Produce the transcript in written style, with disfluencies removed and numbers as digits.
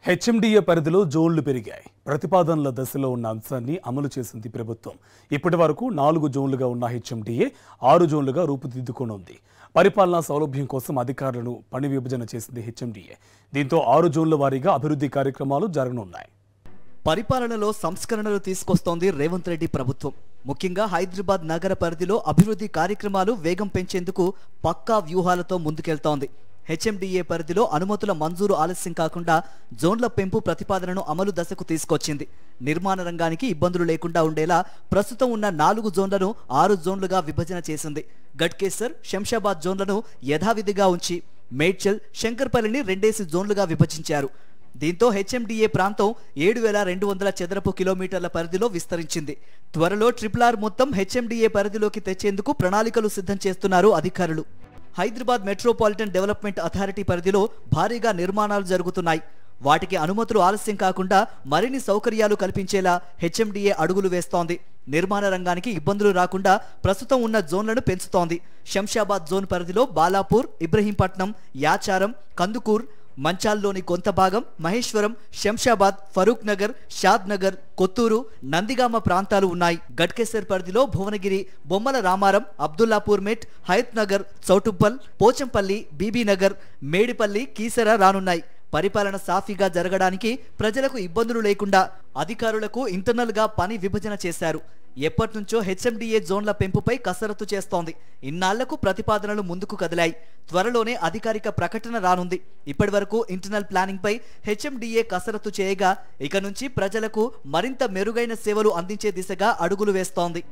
HMDA పరిధిలో జోన్లు పెరిగాయి. ప్రతిపాదనల దశలో ఉన్న అంశాన్ని అమలు చేసింది ప్రభుత్వం. ఇప్పటి వరకు 4 జోన్లుగా ఉన్న హెచ్ఎండిఏ 6 జోన్లుగా రూపుదిద్దుకోనుంది. పరిపాలనా సౌలభ్యం కోసం అధికారులను పని విభజన చేసింది హెచ్ఎండిఏ. దీంతో 6 జోన్ల వారీగా అభివృద్ధి కార్యక్రమాలు జరగనున్నాయి. పరిపాలనలో సంస్కరణలు తీసుకొస్తోంది రేవంత్ రెడ్డి ప్రభుత్వం. ముఖ్యంగా హైదరాబాద్ నగర పరిధిలో అభివృద్ధి కార్యక్రమాలు వేగం పెంచేందుకు పక్కా వ్యూహాలతో ముందుకెళ్తోంది. హెచ్ఎండిఏ పరిధిలో అనుమతుల మంజూరు ఆలస్యం కాకుండా జోన్ల పెంపు ప్రతిపాదనను అమలు దశకు తీసుకొచ్చింది. నిర్మాణ రంగానికి ఇబ్బందులు లేకుండా ఉండేలా ప్రస్తుతం ఉన్న 4 జోన్లను 6 జోన్లుగా విభజన చేసింది. గట్కేసర్, శంషాబాద్ జోన్లను యథావిధిగా ఉంచి మేడ్చల్, శంకర్పల్లిని 2 జోన్లుగా విభజించారు. దీంతో హెచ్ఎండిఏ ప్రాంతం 7,200 చదరపు కిలోమీటర్ల పరిధిలో విస్తరించింది. త్వరలో RRR మొత్తం హెచ్ఎండిఏ పరిధిలోకి తెచ్చేందుకు ప్రణాళికలు సిద్ధం చేస్తున్నారు అధికారులు. హైదరాబాద్ మెట్రోపాలిటన్ డెవలప్మెంట్ అథారిటీ పరిధిలో భారీగా నిర్మాణాలు జరుగుతున్నాయి. వాటికి అనుమతులు ఆలస్యం కాకుండా మరిన్ని సౌకర్యాలు కల్పించేలా హెచ్ఎండిఏ అడుగులు వేస్తోంది. నిర్మాణ రంగానికి ఇబ్బందులు రాకుండా ప్రస్తుతం ఉన్న జోన్లను పెంచుతోంది. శంషాబాద్ జోన్ పరిధిలో బాలాపూర్, ఇబ్రహీంపట్నం, యాచారం, కందుకూర్, మంచాల్లోని కొంత భాగం, మహేశ్వరం, శంషాబాద్, ఫరూక్ నగర్, షాద్ నగర్, కొత్తూరు, నందిగామ ప్రాంతాలు ఉన్నాయి. గట్కేసర్ పరిధిలో భువనగిరి, బొమ్మల రామారం, అబ్దుల్లాపూర్ మెట్, హయత్ నగర్, చౌటుప్పల్, పోచంపల్లి, బీబీనగర్, మేడిపల్లి, కీసర రానున్నాయి. పరిపాలన సాఫీగా జరగడానికి ప్రజలకు ఇబ్బందులు లేకుండా అధికారులకు ఇంటర్నల్ గా పని విభజన చేశారు. ఎప్పటినుంచో హెచ్ఎండిఏ జోన్ల పెంపుపై కసరత్తు చేస్తోంది. ఇన్నాళ్లకు ప్రతిపాదనలు ముందుకు కదిలాయి. త్వరలోనే అధికారిక ప్రకటన రానుంది. ఇప్పటి వరకు ఇంటర్నల్ ప్లానింగ్ పై హెచ్ఎండిఏ కసరత్తు చేయగా ఇక నుంచి ప్రజలకు మరింత మెరుగైన సేవలు అందించే దిశగా అడుగులు వేస్తోంది.